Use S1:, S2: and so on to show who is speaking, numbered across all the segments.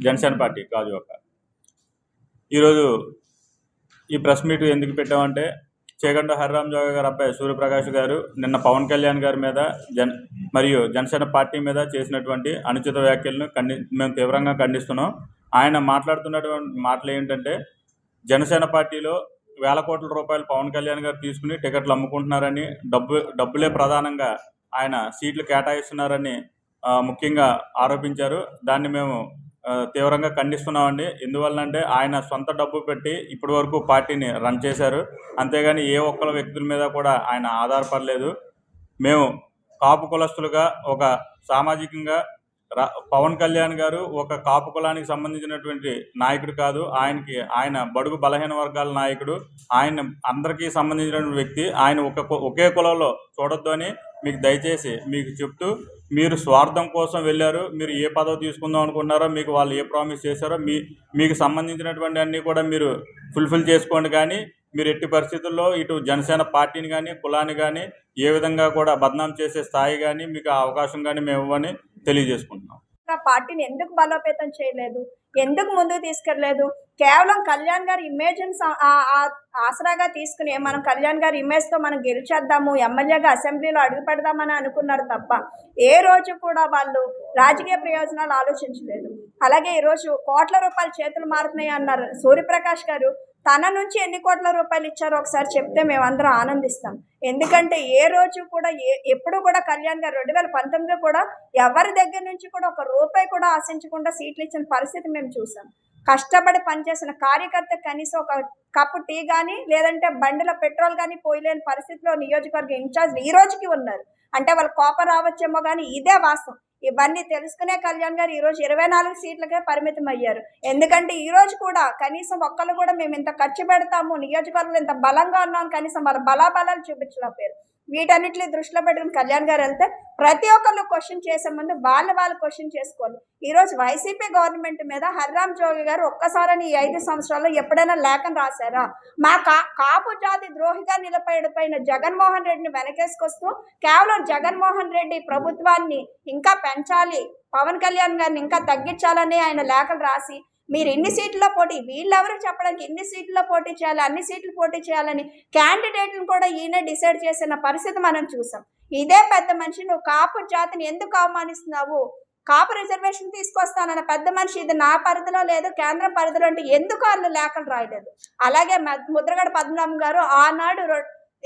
S1: Janasena party Gajuwaka. ఈరోజు ఈ press meet ఎందుకు పెట్టామంటే, చేగంట హరిరామ్ జోగయ్య గారి అబ్బాయి సూర్యప్రకాష్ గారు నిన్న పవన్ కళ్యాణ్ గారి మీద మరియు జనసేన పార్టీ మీద చేసినటువంటి అనుచిత వ్యాఖ్యలను మేము తీవ్రంగా ఖండిస్తున్నాం. ఆయన మాట్లాడుతున్నటువంటి మాటలు ఏంటంటే, జనసేన పార్టీలో వేల కోట్ల రూపాయలు పవన్ కళ్యాణ్ గారు తీసుకుని టికెట్లు అమ్ముకుంటున్నారని, డబ్బులే ప్రధానంగా ఆయన సీట్లు కేటాయిస్తున్నారని ముఖ్యంగా ఆరోపించారు. దాన్ని మేము తీవ్రంగా ఖండిస్తున్నామండి. ఎందువల్లంటే ఆయన సొంత డబ్బు పెట్టి ఇప్పటి వరకు పార్టీని రన్ చేశారు. అంతేగాని ఏ ఒక్కల వ్యక్తుల మీద కూడా ఆయన ఆధారపడలేదు. మేము కాపు కులస్తులుగా ఒక సామాజికంగా పవన్ కళ్యాణ్ గారు ఒక కాపు కులానికి సంబంధించినటువంటి నాయకుడు కాదు. ఆయన బడుగు బలహీన వర్గాల నాయకుడు. ఆయన అందరికీ సంబంధించినటువంటి వ్యక్తి. ఆయన ఒకే కులంలో చూడొద్దు అని మీకు దయచేసి మీకు చెప్తూ, మీరు స్వార్థం కోసం వెళ్ళారు. మీరు ఏ పదవి తీసుకుందాం అనుకున్నారో, మీకు వాళ్ళు ఏ ప్రామిస్ చేశారో మీకు సంబంధించినటువంటి అన్నీ కూడా మీరు ఫుల్ఫిల్ చేసుకోండి. కానీ మీరు ఎట్టి పరిస్థితుల్లో ఇటు జనసేన పార్టీని కానీ కులాన్ని కానీ ఏ విధంగా కూడా బదనాం చేసే స్థాయి కానీ మీకు ఆ అవకాశం కానీ మేము ఇవ్వని తెలియజేసుకుంటున్నాం.
S2: పార్టీని ఎందుకు బలోపేతం చేయలేదు, ఎందుకు ముందుకు తీసుకెళ్ళలేదు? కేవలం కళ్యాణ్ గారి ఇమేజ్ని ఆసరాగా తీసుకుని మనం కళ్యాణ్ గారి ఇమేజ్తో మనం గెలిచేద్దాము, ఎమ్మెల్యేగా అసెంబ్లీలో అడుగు పెడదామని అనుకున్నారు తప్ప ఏ రోజు కూడా వాళ్ళు రాజకీయ ప్రయోజనాలు ఆలోచించలేదు. అలాగే ఈరోజు కోట్ల రూపాయలు చేతులు మారుతున్నాయి అన్నారు సూర్యప్రకాష్ గారు. తన నుంచి ఎన్ని కోట్ల రూపాయలు ఇచ్చారో ఒకసారి చెప్తే మేమందరం ఆనందిస్తాం. ఎందుకంటే ఏ రోజు కూడా ఎప్పుడు కూడా కళ్యాణ్ గారు 2019 కూడా ఎవరి దగ్గర నుంచి కూడా ఒక రూపాయి కూడా ఆశించకుండా సీట్లు ఇచ్చిన పరిస్థితి మేము చూసాం. కష్టపడి పనిచేసిన కార్యకర్త కనీసం ఒక కప్పు టీ కానీ లేదంటే బండిలో పెట్రోల్ కానీ పోయలేని పరిస్థితిలో నియోజకవర్గ ఇన్ఛార్జ్ ఈ రోజుకి ఉన్నారు. అంటే వాళ్ళు కోపం రావచ్చేమో కానీ ఇదే వాస్తవం. ఇవన్నీ తెలుసుకునే కళ్యాణ్ గారు ఈరోజు 24 సీట్లకే పరిమితం అయ్యారు. ఎందుకంటే ఈరోజు కూడా కనీసం ఒక్కళ్ళు కూడా మేము ఇంత ఖర్చు పెడతాము, నియోజకవర్గంలో ఇంత బలంగా ఉన్నాం, కనీసం వాళ్ళ బలాబలాలు చూపించలేకపోయారు. వీటన్నిటిని దృష్టిలో పెట్టుకుని కళ్యాణ్ గారు వెళ్తే ప్రతి ఒక్కళ్ళు క్వశ్చన్ చేసే ముందు వాళ్ళు క్వశ్చన్ చేసుకోవాలి. ఈరోజు వైసీపీ గవర్నమెంట్ మీద హరిరామ్ జోగి గారు ఒక్కసారని 5 సంవత్సరాల్లో ఎప్పుడైనా లేఖను రాశారా? మా కాపు జాతి ద్రోహిగా నిలబడిపోయిన జగన్మోహన్ రెడ్డిని వెనకేసుకొస్తూ కేవలం జగన్మోహన్ రెడ్డి ప్రభుత్వాన్ని ఇంకా పెంచాలి, పవన్ కళ్యాణ్ గారిని ఇంకా తగ్గించాలని ఆయన లేఖలు రాసి మీరు ఎన్ని సీట్లలో పోటీ, వీళ్ళెవరు చెప్పడానికి ఎన్ని సీట్లలో పోటీ చేయాలి, అన్ని సీట్లు పోటీ చేయాలని క్యాండిడేట్లను కూడా ఈయన డిసైడ్ చేసిన పరిస్థితి మనం చూసాం. ఇదే పెద్ద మనిషి నువ్వు కాపు జాతిని ఎందుకు అవమానిస్తున్నావు, కాపు రిజర్వేషన్ తీసుకొస్తానన్న పెద్ద మనిషి ఇది నా పరిధిలో లేదు కేంద్రం పరిధిలో అంటే ఎందుకు వాళ్ళు లేఖలు రాయలేదు? అలాగే ముద్రగడ పద్మనాభం గారు ఆనాడు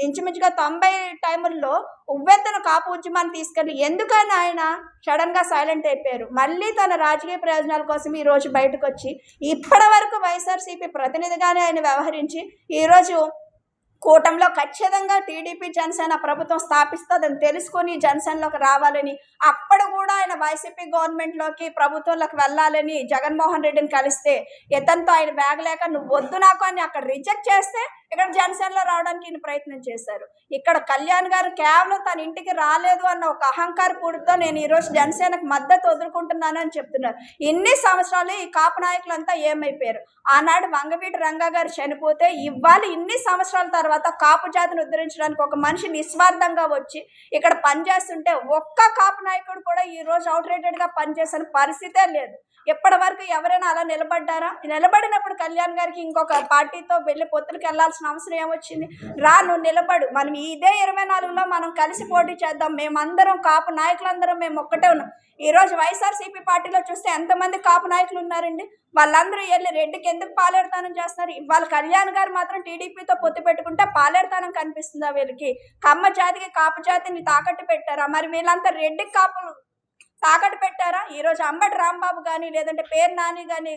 S2: ఇంచుమించుగా 90 టైముల్లో ఉవ్వెత్తున కాపు ఉద్యమాన్ని తీసుకెళ్ళి ఎందుకని ఆయన సడన్గా సైలెంట్ అయిపోయారు. మళ్ళీ తన రాజకీయ ప్రయోజనాల కోసం ఈరోజు బయటకు వచ్చి ఇప్పటి వరకు వైఎస్ఆర్సీపీ ప్రతినిధిగానే ఆయన వ్యవహరించి ఈరోజు కూటమిలో ఖచ్చితంగా టీడీపీ జనసేన ప్రభుత్వం స్థాపిస్తుందని తెలుసుకొని జనసేనలోకి రావాలని, అప్పుడు కూడా ఆయన వైసీపీ గవర్నమెంట్లోకి ప్రభుత్వంలోకి వెళ్ళాలని జగన్మోహన్ రెడ్డిని కలిస్తే ఇతనితో ఆయన వేగలేక నువ్వు వద్దు నాకు అని అక్కడ రిజెక్ట్ చేస్తే ఇక్కడ జనసేనలో రావడానికి ఈయన ప్రయత్నం చేశారు. ఇక్కడ కళ్యాణ్ గారు కేవలం తన ఇంటికి రాలేదు అన్న ఒక అహంకార పూడితో నేను ఈరోజు జనసేనకు మద్దతు వదులుకుంటున్నాను అని చెప్తున్నారు. ఇన్ని సంవత్సరాలు ఈ కాపు నాయకులంతా ఏమైపోయారు? ఆనాడు వంగవీటి రంగా గారు చనిపోతే ఇవాళ ఇన్ని సంవత్సరాల తర్వాత కాపు జాతిని ఉద్ధరించడానికి ఒక మనిషి నిస్వార్థంగా వచ్చి ఇక్కడ పనిచేస్తుంటే ఒక్క కాపు నాయకుడు కూడా ఈ రోజు అవుట్రేటెడ్గా పనిచేసిన పరిస్థితే లేదు. ఎప్పటి వరకు ఎవరైనా అలా నిలబడ్డారా? నిలబడినప్పుడు కళ్యాణ్ గారికి ఇంకొక పార్టీతో వెళ్ళి పొత్తులకు వెళ్లాల్సిన అవసరం ఏమొచ్చింది? నువ్వు నిలబడు, మనం ఇదే 24లో మనం కలిసి పోటీ చేద్దాం, మేమందరం కాపు నాయకులందరం మేము ఒక్కటే ఉన్నాం. ఈరోజు వైఎస్ఆర్సీపీ పార్టీలో చూస్తే ఎంతమంది కాపు నాయకులు ఉన్నారండి? వాళ్ళందరూ వెళ్ళి రెడ్డికి ఎందుకు పాలేరుతానం చేస్తున్నారు? ఇవాళ కళ్యాణ్ గారు మాత్రం టీడీపీతో పొత్తు పెట్టుకుంటే పాలేరుతానం కనిపిస్తుందా వీళ్ళకి? కమ్మ జాతికి కాపు జాతిని తాకట్టు పెట్టారా? మరి వీళ్ళంతా రెడ్డికి కాపులు తాకట్టు పెట్టారా? ఈరోజు అంబటి రాంబాబు కానీ లేదంటే పేరు నాని కానీ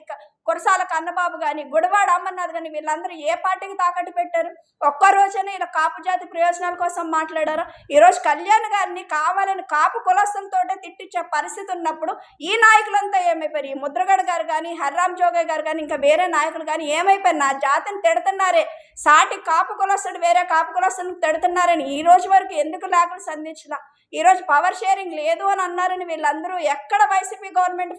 S2: కురసాల కన్నబాబు కానీ గుడివాడ అమర్నాథ్ కానీ వీళ్ళందరూ ఏ పార్టీకి తాకట్టు పెట్టారు? ఒక్కరోజనే ఇలా కాపు జాతి ప్రయోజనాల కోసం మాట్లాడారా? ఈరోజు కళ్యాణ్ గారిని కావాలని కాపు కులస్తులతోటే తిట్టించే పరిస్థితి ఉన్నప్పుడు ఈ నాయకులంతా ఏమైపోయారు? ఈ ముద్రగడ గారు కానీ హరిరామ్ జోగయ్య గారు కానీ ఇంకా వేరే నాయకులు కానీ ఏమైపోయారు? నా జాతిని తిడుతున్నారే, సాటి కాపు కులస్తుడు వేరే కాపు కులస్తుని తిడుతున్నారని ఈ రోజు వరకు ఎందుకు లేఖలు సంధించలా? ఈరోజు పవర్ షేరింగ్ లేదు అని అన్నారని వీళ్ళందరూ ఎక్కడ వైసీపీ గవర్నమెంట్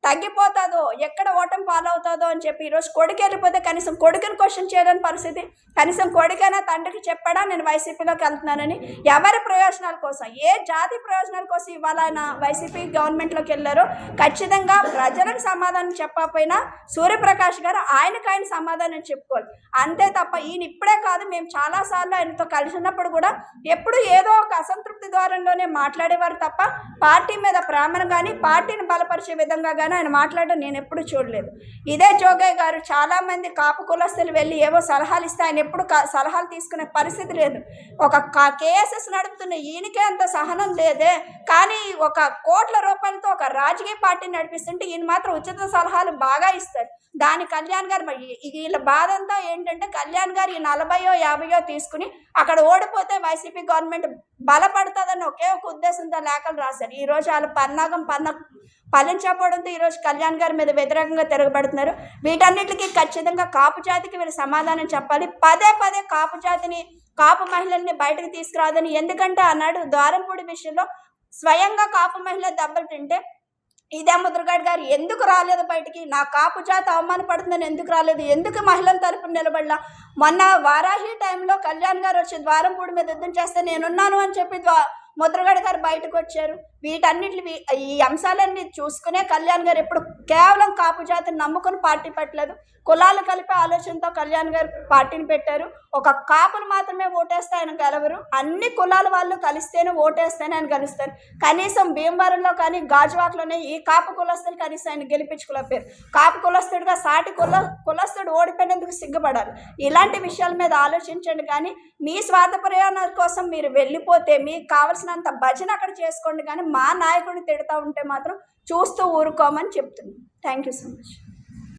S2: తగ్గిపోతుందో, ఎక్కడ ఓటమి పాలవుతుందో అని చెప్పి ఈరోజు కొడుకు వెళ్ళిపోతే కనీసం కొడుకుని క్వశ్చన్ చేయలేని పరిస్థితి. కనీసం కొడుకైనా తండ్రికి చెప్పాడా నేను వైసీపీలోకి వెళ్తున్నానని? ఎవరి ప్రయోజనాల కోసం, ఏ జాతి ప్రయోజనాల కోసం ఇవాళ ఆయన వైసీపీ గవర్నమెంట్లోకి వెళ్ళారో ఖచ్చితంగా ప్రజలకు సమాధానం చెప్పకపోయినా సూర్యప్రకాష్ గారు ఆయనకు ఆయన సమాధానం చెప్పుకోవాలి. అంతే తప్ప ఈయన ఇప్పుడే కాదు, మేము చాలాసార్లు ఆయనతో కలిసినప్పుడు కూడా ఎప్పుడు ఏదో ఒక అసంతృప్తి ద్వారంలోనే మాట్లాడేవారు తప్ప పార్టీ మీద ప్రేమను కానీ పార్టీని బలపరిచే విధంగా కానీ ఆయన మాట్లాడడం నేను ఎప్పుడు చూడలేదు. ఇదే జోగయ్య గారు చాలామంది కాపు కులస్తులు వెళ్ళి ఏవో సలహాలు ఇస్తే ఆయన ఎప్పుడు సలహాలు తీసుకునే పరిస్థితి లేదు. ఒక కేఎస్ఎస్ నడుపుతున్న ఈయనకే అంత సహనం లేదే, కానీ ఒక కోట్ల రూపాయలతో ఒక రాజకీయ పార్టీని నడిపిస్తుంటే ఈయన మాత్రం ఉచిత సలహాలు బాగా ఇస్తారు. దాని కళ్యాణ్ గారు వీళ్ళ బాధ అంతా ఏంటంటే కళ్యాణ్ గారు ఈ 40 50 తీసుకుని అక్కడ ఓడిపోతే వైసీపీ గవర్నమెంట్ బలపడుతుందని ఒకే ఒక ఉద్దేశంతో లేఖలు రాశారు. ఈరోజు వాళ్ళ పన్నాగం ఫలించకపోవడంతో ఈరోజు కళ్యాణ్ గారి మీద వ్యతిరేకంగా తిరగబడుతున్నారు. వీటన్నిటికీ ఖచ్చితంగా కాపు జాతికి వీళ్ళు సమాధానం చెప్పాలి. పదే పదే కాపు మహిళల్ని బయటకు తీసుకురాదని, ఎందుకంటే ఆనాడు ద్వారంపూడి విషయంలో స్వయంగా కాపు మహిళ దెబ్బలు తింటే ఇదే ముద్రగడ గారు ఎందుకు రాలేదు బయటికి, నా కాపు జాతి అవమానపడుతుందని ఎందుకు రాలేదు, ఎందుకు మహిళల తరపున నిలబడలా? మొన్న వారాహి టైంలో కళ్యాణ్ గారు వచ్చి ద్వారంపూడి మీద యుద్ధం చేస్తే నేనున్నాను అని చెప్పి ముద్రగడ గారు బయటకు వచ్చారు. ఈ అంశాలన్నీ చూసుకునే కళ్యాణ్ గారు ఎప్పుడు కేవలం కాపు జాతిని నమ్ముకుని పార్టీ పెట్టలేదు, కులాలు కలిపే ఆలోచనతో కళ్యాణ్ గారు పార్టీని పెట్టారు. ఒక కాపులు మాత్రమే ఓటేస్తే ఆయన గెలవరు, అన్ని కులాల వాళ్ళు కలిస్తేనే ఓటేస్తేనే ఆయన గెలుస్తారు. కనీసం భీమవరంలో కానీ గాజువాకలోనే ఈ కాపు కులస్తులు కనీసం ఆయన గెలిపించుకోలేకపోయారు. కాపు కులస్తుడిగా సాటి కులస్తుడు ఓడిపోయినందుకు సిగ్గుపడాలి. ఇలాంటి విషయాల మీద ఆలోచించండి. కానీ మీ స్వార్థ ప్రయోజనాల కోసం మీరు వెళ్ళిపోతే మీకు కావాల్సినంత భజన అక్కడ చేసుకోండి, కానీ మా నాయకుడిని తిడతా ఉంటే మాత్రం చూస్తూ ఊరుకోమని చెప్తున్నాను. Thank you so much.